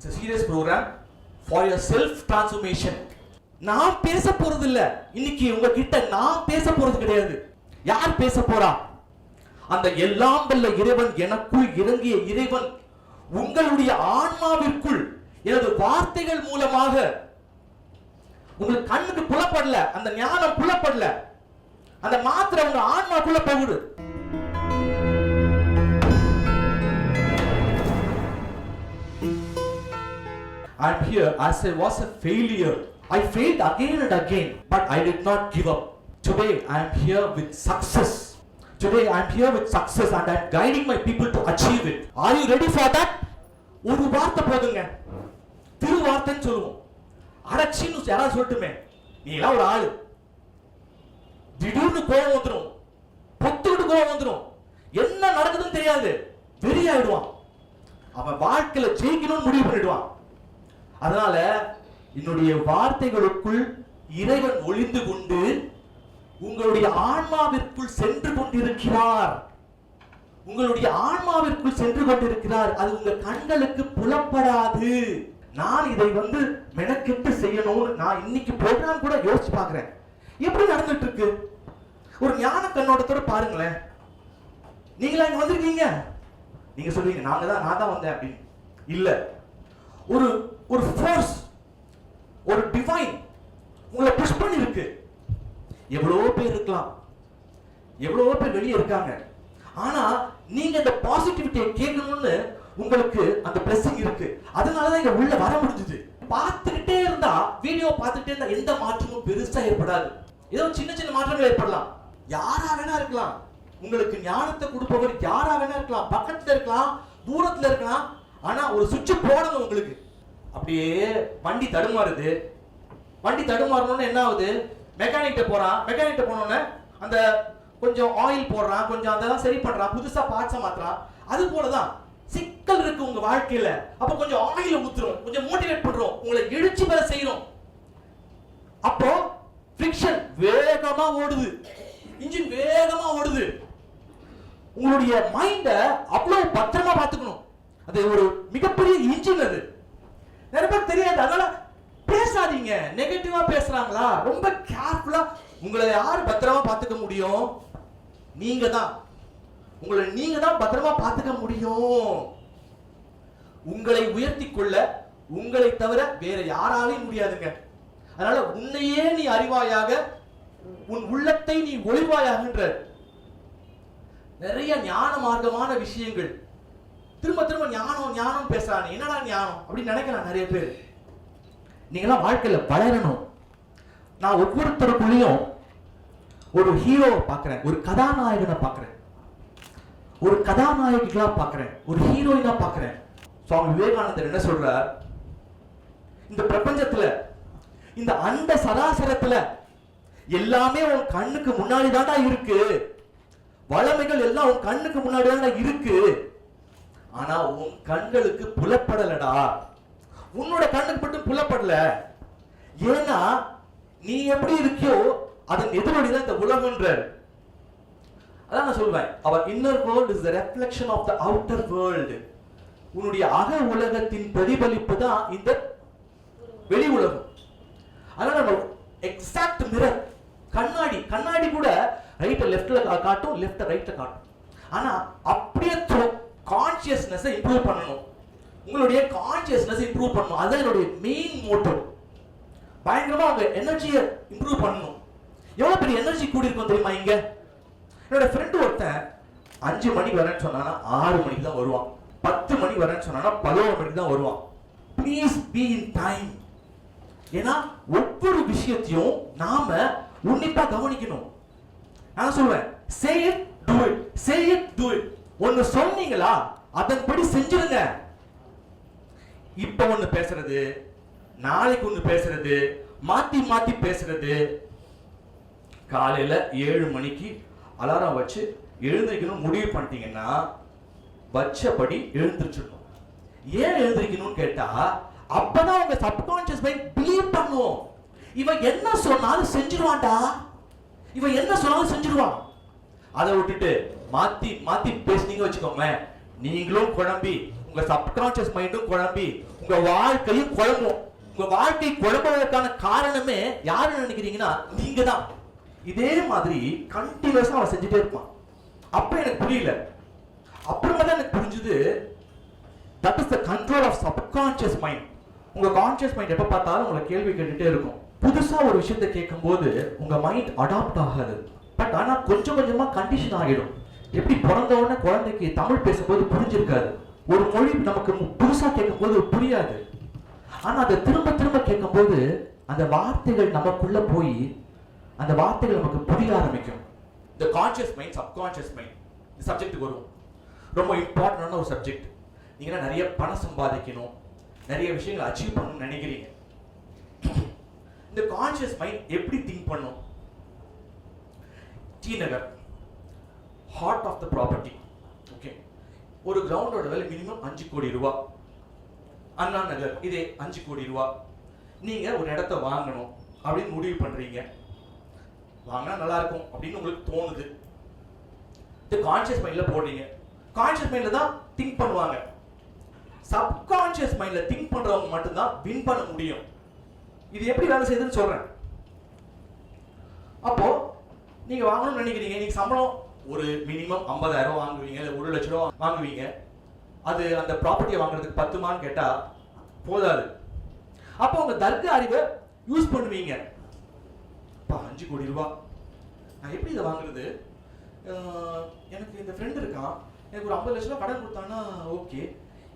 It's a serious program for your self transformation. நான் பேச போறது இல்ல, இன்னைக்கு உங்ககிட்ட நான் பேச போறது கிடையாது. யார் பேச போறா? அந்த எல்லாம் வல்ல இறைவன், எனக்குள் இறங்கிய இறைவன் உங்களுடைய ஆன்மாவிற்குள் எனது வார்த்தைகள் மூலமாக உங்களுக்கு கண்ணுக்கு புலப்படல, அந்த ஞானம் புலப்படல, அந்த மாத்திரை உங்க ஆன்மாக்குள்ள போகுது. I'm here as I was a failure. I failed again and again, but I did not give up. Today I am here with success. Today I am here with success and I am guiding my people to achieve it. Are you ready for that? ஒரு வார்த்தை போதுங்க, திரு வார்த்தைன்னு சொல்லுவோம். அடச்சின்னு யாராவது சொல்லட்டுமே, நீ எல்லாம் ஒரு ஆளு. திடீர்னு கோவம் வந்துடும், பொத்துக்கிட்டு கோவம் வந்துடும், என்ன நடக்குதுன்னு தெரியாது, வெறி ஆயிடுவான். அவன் வாழ்க்கையில ஜெயிக்கணும்னு முடிவு பண்ணிடுவான். அதனால என்னுடைய வார்த்தைகளுக்குள் இறைவன் ஒளிந்து கொண்டு உங்களுடைய ஆன்மாவிற்குள் சென்று கொண்டிருக்கிறார். உங்களுடைய ஆன்மாவிற்குள் சென்று கொண்டிருக்கிறார். அது உங்க கண்களுக்கு புலப்படாது. நான் இதை மெனக்கெட்டு செய்யணும்னு நான் இன்னைக்கு ப்ரோக்ராம் கூட யோசிச்சு பார்க்கிறேன். எப்படி நடந்துட்டு இருக்கு? ஒரு ஞான கண்ணோட்டத்தோட பாருங்களேன். நீங்களா இங்க வந்திருக்கீங்க, நீங்க சொல்றீங்க நான் தான் வந்தேன் அப்படின்னு இல்ல. ஒரு ஃபோர்ஸ், ஒரு டிவைன் உங்களை புஷ் பண்ணி இருக்கு. எவ்வளவோ பேர் இருக்கலாம், எவ்வளவோ பேர் வெளியே இருக்காங்க. ஆனா நீங்க இந்த பாசிட்டிவிட்டியை கேட்கணும்னு உங்களுக்கு அந்த பிளெஸிங் இருக்கு. அதனாலதான் இங்க உள்ள வர முடிஞ்சது. பார்த்துக்கிட்டே இருந்தா, வீடியோ பார்த்துக்கிட்டே இருந்தா எந்த மாற்றமும் பெருசா ஏற்படாது. ஏதோ சின்ன சின்ன மாற்றங்கள் ஏற்படலாம். யாரா வேணா இருக்கலாம், உங்களுக்கு ஞானத்தை கொடுப்பவர் யாரா வேணா இருக்கலாம், பக்கத்துல இருக்கலாம், தூரத்துல இருக்கலாம். ஆனா ஒரு சுவிட்ச் போடணும் உங்களுக்கு. அப்படியே வண்டி தடுமாறுது. வண்டி தடுமாறணும்னு என்ன ஆகுது? மெக்கானிக்கிட்ட போறான். மெக்கானிக்கிட்ட போனோன்னு அந்த கொஞ்சம் ஆயில் போடுறான், கொஞ்சம் அதெல்லாம் சரி பண்றான், புதுசா பார்ட்ஸை மாத்துறான். அது போலதான் சிக்கல் இருக்கு உங்க வாழ்க்கையில. அப்ப கொஞ்சம் ஆயில ஊத்துறோம், கொஞ்சம் மோட்டிவேட் பண்றோம், உங்களை எழுச்சி பெற செய்யறோம். அப்போ ஃபிரிக்ஷன் வேகமா ஓடுது, இன்ஜின் வேகமா ஓடுது. உங்களுடைய மைண்ட அவ்வளவு பத்திரமா பார்த்துக்கணும். அது ஒரு மிகப்பெரிய இன்ஜின். அது நிறைய பேர் தெரியாது. அதனால பேசாதீங்க. நெகட்டிவா பேசுறாங்களா, ரொம்ப கேர்ஃபுல்லா. உங்களை யார் பத்திரமா பார்த்துக்க முடியும்? நீங்க தான். உங்களை நீங்க தான் பத்திரமா பார்த்துக்க முடியும். உங்களை உயர்த்தி கொள்ள உங்களை தவிர வேற யாராலையும் முடியாதுங்க. அதனால உன்னையே நீ அறிவாயாக, உன் உள்ளத்தை நீ ஒளிவாயாகன்ற நிறைய ஞான மார்க்கமான விஷயங்கள். திரும்ப திரும்ப ஞானம் ஞானம் பேசுறானே, என்னடா ஞானம் அப்படின்னு நினைக்கலாம் நிறைய பேர். நீங்களாம் வாழ்க்கையில வளரணும். நான் ஒவ்வொருத்தருக்குள்ளேயும் ஒரு ஹீரோவை பார்க்கிறேன், ஒரு கதாநாயகனை பார்க்கிறேன், ஒரு கதாநாயகிகளா பார்க்கிறேன், ஒரு ஹீரோயினா பார்க்கிறேன். சுவாமி விவேகானந்தர் என்ன சொல்றார்? இந்த பிரபஞ்சத்துல, இந்த அண்ட சராசரத்துல எல்லாமே உன் கண்ணுக்கு முன்னாடி தான்டா இருக்கு. வளமைகள் எல்லாம் உன் கண்ணுக்கு முன்னாடி தான்டா இருக்கு. ஆனா உன் கண்களுக்கு புலப்படலடா. உன்னோட கண்ணுக்கு மட்டும் புலப்படல. ஏன்னா நீ எப்படி இருக்கியோ அதன் எதிரொலிதான் இந்த உலகம்ன்றார். அதான் நான் சொல்வேன், our inner world is the reflection of the outer world. உன்னுடைய அக உலகத்தின் பிரதிபலிப்பு தான் இந்த வெளி உலகம். அதனால நம்ம எக்ஸாக்ட் மிரர், கண்ணாடி கூட ரைட்ட லெஃப்ட்ல காட்டும், லெஃப்ட் ரைட்ல காட்டும். ஆனா அப்படியே கான்சியஸ்னஸ் இம்ப்ரூவ் பண்ணணும். உங்களுடைய கான்சியஸ்னஸ் இம்ப்ரூவ் பண்ணணும். அதான் என்னுடைய மெயின் மோட்டிவ். பயங்கரமா உங்க எனர்ஜியை இம்ப்ரூவ் பண்ணணும். எவ்வளவு பெரிய எனர்ஜி கூடி இருக்கும் தெரியுமா? இங்க என்னோட ஃப்ரெண்ட் ஒருத்தன் 5 மணிக்கு வரேன்னு சொன்னானா 6 மணிக்கு தான் வருவான். 10 மணிக்கு வரேன்னு சொன்னானா 11 மணிக்கு தான் வருவான். Please be in time. ஏன்னா ஒவ்வொரு விஷயத்தையும் நாம உன்னிப்பா கவனிக்கணும். நான் சொல்வேன், say it do it, say it do it. ஒன்னு சொன்னீங்களா அதன்படி செஞ்சிருங்க. இப்ப ஒன்னு பேசுறது, நாளைக்கு ஒன்னு பேசுறது, மாத்தி மாத்தி பேசுறது. காலையில 7 மணிக்கு அலாரம் வச்சு எழுந்திருக்கணும் முடிவு பண்ணிட்டீங்கன்னா வச்சபடி எழுந்திருச்சிடணும். ஏன் எழுந்திருக்கணும்னு கேட்டா, அப்பதான் உங்க சப்கான்சியஸ் மைண்ட் பிலீவ் பண்ணும். இவன் என்ன சொன்னாலும் செஞ்சிருவான்டா, இவன் என்ன சொன்னாலும் செஞ்சிருவான். அதை விட்டுட்டு மாத்தி மாத்தி பேசுனீங்க வச்சுக்கோங்க, நீங்களும் குழம்பி, உங்க சப்கான்சியஸ் மைண்டும் குழம்பி, உங்க வாழ்க்கையும் குழம்பும். உங்க வாழ்க்கை குழம்புவதற்கான காரணமே யாருன்னு நினைக்கிறீங்கன்னா நீங்க தான். இதே மாதிரி கண்டினியூஸா அவன் செஞ்சுட்டே இருப்பான். அப்ப எனக்கு புரியல. அப்புறமா தான் எனக்கு புரிஞ்சுது, that is the control of subconscious mind. உங்க கான்ஷியஸ் மைண்ட் எப்ப பார்த்தாலும் உங்களை கேள்வி கேட்டுட்டே இருக்கும். புதுசா ஒரு விஷயத்தை கேட்கும் போது உங்க மைண்ட் அடாப்ட் ஆகாது. பட் ஆனா கொஞ்சம் கொஞ்சமா கண்டிஷன் ஆகிடும். எப்படி பிறந்த உடனே குழந்தைக்கு தமிழ் பேசும்போது புரிஞ்சிருக்காது. ஒரு மொழி நமக்கு புதுசா கேட்கும் போது புரியாது. ஆனா அதை திரும்ப திரும்ப கேட்கும் போது அந்த வார்த்தைகள் நமக்குள்ள போய் அந்த வார்த்தைகள் நமக்கு புரிய ஆரம்பிக்கும். இந்த கான்ஷியஸ் மைண்ட், சப்கான்ஷியஸ் மைண்ட், இந்த சப்ஜெக்ட்டுக்கு வரும். ரொம்ப இம்பார்ட்டன்டான ஒரு சப்ஜெக்ட். நீங்க நிறைய பணம் சம்பாதிக்கணும், நிறைய விஷயங்களை அச்சீவ் பண்ணணும்னு நினைக்கிறீங்க. இந்த கான்ஷியஸ் மைண்ட் எப்படி திங்க் பண்ணும்? T Nagar, heart of the property. Okay, ஒரு கிரவுண்டோட விலை மினிமம் 5 கோடி ரூபாய். அண்ணா நகர் இதே 5 கோடி ரூபாய். நீங்க ஒரு இடத்த வாங்கணும் அப்படின்னு முடிவு பண்றீங்க. வாங்கினா நல்லா இருக்கும் அப்படின்னு உங்களுக்கு தோணுது. இந்த கான்ஷியஸ் மைண்ட்ல போடுறீங்க. கான்ஷியஸ் மைண்ட்ல தான் திங்க் பண்ணுவாங்க. சப்கான்ஷியஸ் மைண்ட்ல திங்க் பண்றவங்க மட்டும்தான் வின் பண்ண முடியும். இது எப்படி வேலை செய்யுதுன்னு சொல்றேன். அப்போ நீங்க வாங்கணும்னு நினைக்கிறீங்க. நீங்க சம்பளம் ஒரு மினிமம் 50,000 வாங்குவீங்க, இல்ல 1 லட்சம் ரூபாய் வாங்குவீங்க. அது அந்த ப்ராப்பர்ட்டியை வாங்குறதுக்கு 10 மான்னு கேட்டா போதாது. அப்போ உங்க தர்க்க அறிவை யூஸ் பண்ணுவீங்க. 5 கோடி ரூபாய் நான் எப்படி இதை வாங்குறது? எனக்கு இந்த ஃப்ரெண்ட் இருக்கான், எனக்கு ஒரு 50 லட்சம் ரூபாய் கடன் கொடுத்தானா ஓகே,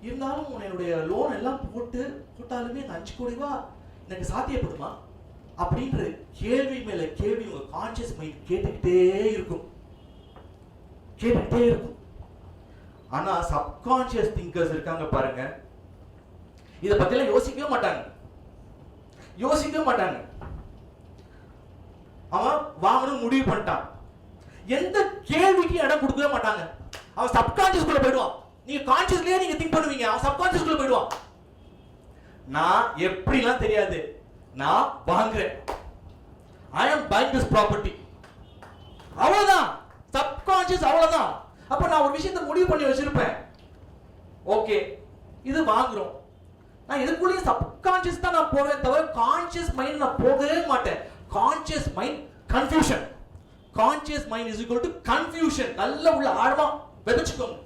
இருந்தாலும் என்னுடைய லோன் எல்லாம் போட்டாலுமே இந்த 5 கோடி ரூபாய் எனக்கு சாத்தியப்படுமா அப்படின்ற கேள்வி மேல கேள்வி உங்க கான்ஷியஸ் மைண்ட் கேட்டுக்கிட்டே இருக்கும். ஆனா சப்கான்ஷியஸ் திங்கர்ஸ் இருக்காங்க பாருங்க, இத பத்திலாம் யோசிக்கவே மாட்டாங்க. அவன் வாங்கணும் முடிவு பண்ணிட்டான். எந்த கேள்விக்கு இடம் கொடுக்கவே மாட்டாங்க. அவன் சப்கான்ஷியஸ் குள்ள போயிடுவான். நீங்க கான்ஷியஸ்லயே நீங்க திங்க் பண்ணுவீங்க, அவன் சப்கான்ஷியஸ் குள்ள போயிடுவான். நான் எப்படிலாம் தெரியாது, நான் வாங்குறேன். I am buying this property. அவ்வளவுதான். சப்கான்ஷியஸ் அவ்வளவுதான். அப்ப நான் ஒரு விஷயத்தை முடிவு பண்ணி வச்சிருப்பேன். ஓகே, இது வாங்குறோம். நான் இதுக்குள்ளே சப்கான்ஷியஸ் தான் நான் போவேன் தவிர கான்ஷியஸ் மைண்ட் நான் போகவே மாட்டேன். Conscious mind confusion. Conscious mind is equal to confusion. நல்ல உள்ள ஆழமா வெதச்சுக்கோங்க.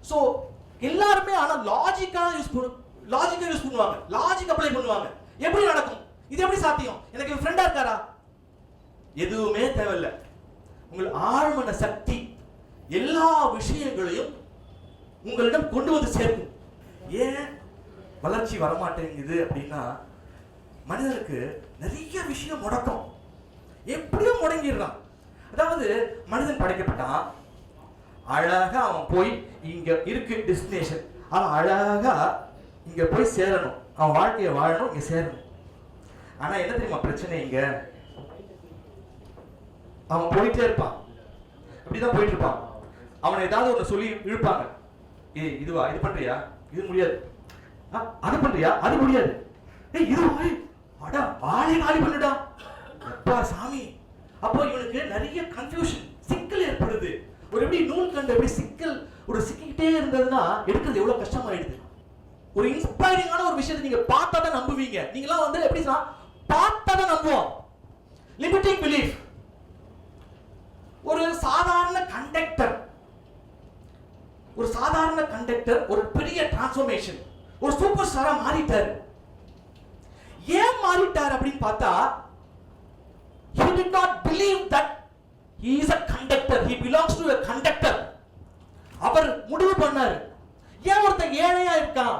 சோ எல்லாரும் ஆனா லாஜிக்கா யூஸ் பண்ணுவாங்க. லாஜிக் அப்ளை பண்ணுவாங்க. எப்படி நடக்கும்? இது எப்படி சாத்தியம்? எனக்கு ஃப்ரெண்டா இருக்காரா? எதுவுமே தேவையில்லை. உங்கள் ஆழ்மன சக்தி எல்லா விஷயங்களையும் உங்களிடம் கொண்டு வந்து சேர்க்கும். ஏன் வளர்ச்சி வரமாட்டேங்குது அப்படின்னா, மனிதனுக்கு நிறைய விஷயம் முடக்கம். எப்படியும் முடங்கிடுறான். அதாவது மனிதன் படைக்கப்பட்டான், அழகா அவன் போய் இங்க இருக்கு டெஸ்டினேஷன், அவன் அழகா இங்க போய் சேரணும், அவன் வாழ்க்கையை வாழணும், இங்க சேரணும். ஆனா என்ன தெரியுமா பிரச்சனை? இங்க அவன் போயிட்டே இருப்பான், அப்படிதான் போயிட்டு இருப்பான். அவனை ஏதாவது ஒன்று சொல்லி இழுப்பாங்க. இதுவா, இது பண்றியா, இது முடியாது. அது பண்றியா, அது முடியாது. இதுவா, அட ஆளே காலி பண்ணுடா, அப்பா சாமி. அப்போ இவனுக்கு நிறைய கன்ஃபியூஷன், சிக்கல் ஏற்படுது. ஒரு எப்படி நூல் கண்டு எப்படி சிக்கல் ஒரு சிக்கிக்கிட்டே இருந்ததுன்னா எடுக்கிறது எவ்வளவு கஷ்டமாயிடுது. ஒரு இன்ஸ்பைரிங்கான ஒரு விஷயத்தை நீங்க பார்த்தா தான் நம்புவீங்க. நீங்களாம் வந்து எப்படி பார்த்தா தான் நம்புவோம். Limiting belief. ஒரு சாதாரண கண்டக்டர் ஒரு பெரிய டிரான்ஸ்ஃபர்மேஷன், ஒரு சூப்பர் ஸ்டாரா மாறிட்டார். ஏன் மாறிட்டார் அப்படின்னு பார்த்தா, he did not believe that he is a conductor, he belongs to a conductor. அவர் முடிவு பண்ணார், ஏன் ஒருத்தன் ஏழையா இருக்கான்,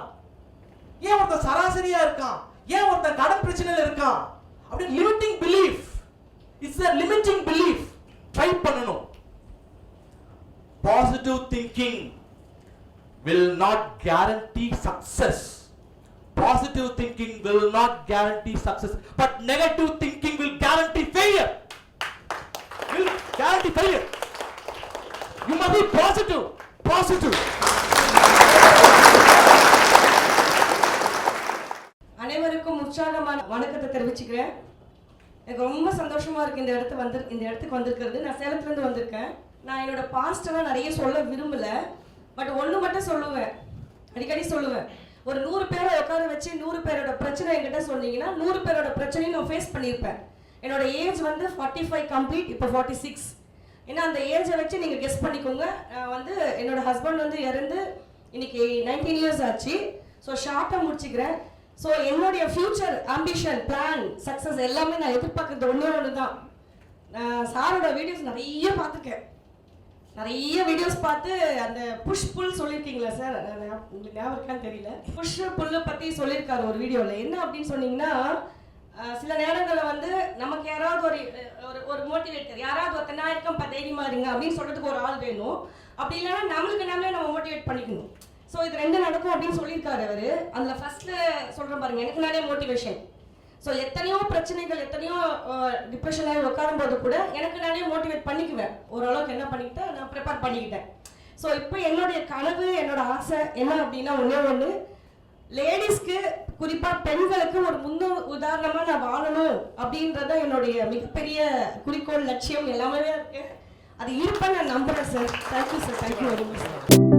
ஏன் ஒருத்தன் சராசரியா இருக்கான், ஏன் ஒருத்தன் கடன் பிரச்சனையில இருக்கான் அப்படி. Limiting belief. It's a limiting belief. Try பண்ணணும். Positive thinking will not guarantee success. Positive thinking will not guarantee success, but negative thinking will guarantee failure. You must be positive. அனைவருக்கும் உற்சாகமான வணக்கத்தை தெரிவிச்சுக்கிறேன். எனக்கு ரொம்ப சந்தோஷமா இருக்கு இந்த இடத்துக்கு வந்திருக்கிறது. நான் சேலத்துல இருந்து வந்திருக்கேன். நான் என்னோட பாஸ்டெல்லாம் நிறைய சொல்ல விரும்பல, பட் ஒண்ணு மட்டும் சொல்லுவேன், அடிக்கடி சொல்லுவேன். ஒரு 100 பேரை உட்கார வச்சு 100 பேரோட பிரச்சனை என்கிட்ட சொன்னீங்கன்னா 100 பேரோட பிரச்சனையும் நான் ஃபேஸ் பண்ணியிருப்பேன். என்னோட ஏஜ் வந்து 45 கம்ப்ளீட், இப்போ 46. ஏன்னா அந்த ஏஜை வச்சு நீங்கள் கெஸ் பண்ணிக்கோங்க. வந்து என்னோட ஹஸ்பண்ட் வந்து இறந்து இன்னைக்கு 19 இயர்ஸ் ஆச்சு. ஸோ ஷார்ட்டாக முடிச்சுக்கிறேன். ஸோ என்னுடைய ஃபியூச்சர் ஆம்பிஷன், பிளான், சக்ஸஸ் எல்லாமே நான் எதிர்பார்க்குறது ஒன்று தான். சாரோட வீடியோஸ் நிறைய பார்த்துருக்கேன். நிறைய வீடியோஸ் பார்த்து அந்த புஷ் புல் சொல்லியிருக்கீங்களா சார், உங்களுக்கு ஞாபகம் இருக்கான்னு தெரியல. புஷ் புல்லை பற்றி சொல்லியிருக்காரு ஒரு வீடியோவில். என்ன அப்படின்னு சொன்னீங்கன்னா, சில நேரங்களில் வந்து நமக்கு யாராவது ஒரு மோட்டிவேட்டர், யாராவது ஒருத்தர் நான் இருக்கேன் தைரியமா இருங்க அப்படின்னு சொல்றதுக்கு ஒரு ஆள் வேணும். அப்படி இல்லைன்னா நம்மளுக்கு நம்மளே நம்ம மோட்டிவேட் பண்ணிக்கணும். ஸோ இது ரெண்டும் நடக்கும் அப்படின்னு சொல்லியிருக்காரு அவர். அதில் ஃபர்ஸ்ட்ல சொல்கிறேன் பாருங்க, எனக்கு நானே மோட்டிவேஷன். ஸோ எத்தனையோ பிரச்சனைகள், எத்தனையோ டிப்ரெஷனாக உட்காரும் போது கூட எனக்கு நானே மோட்டிவேட் பண்ணிக்குவேன். ஓரளவுக்கு என்ன பண்ணிக்கிட்டேன், நான் ப்ரிப்பேர் பண்ணிக்கிட்டேன். ஸோ இப்போ என்னுடைய கனவு, என்னோட ஆசை என்ன அப்படின்னா ஒன்று, லேடிஸ்க்கு குறிப்பாக பெண்களுக்கு ஒரு உதாரணமாக நான் வாழணும் அப்படின்றத என்னுடைய மிகப்பெரிய குறிக்கோள், லட்சியம் எல்லாமே இருக்கு. அது இருப்பேன் நான் நம்புறேன் sir. Thank you sir, thank you very much.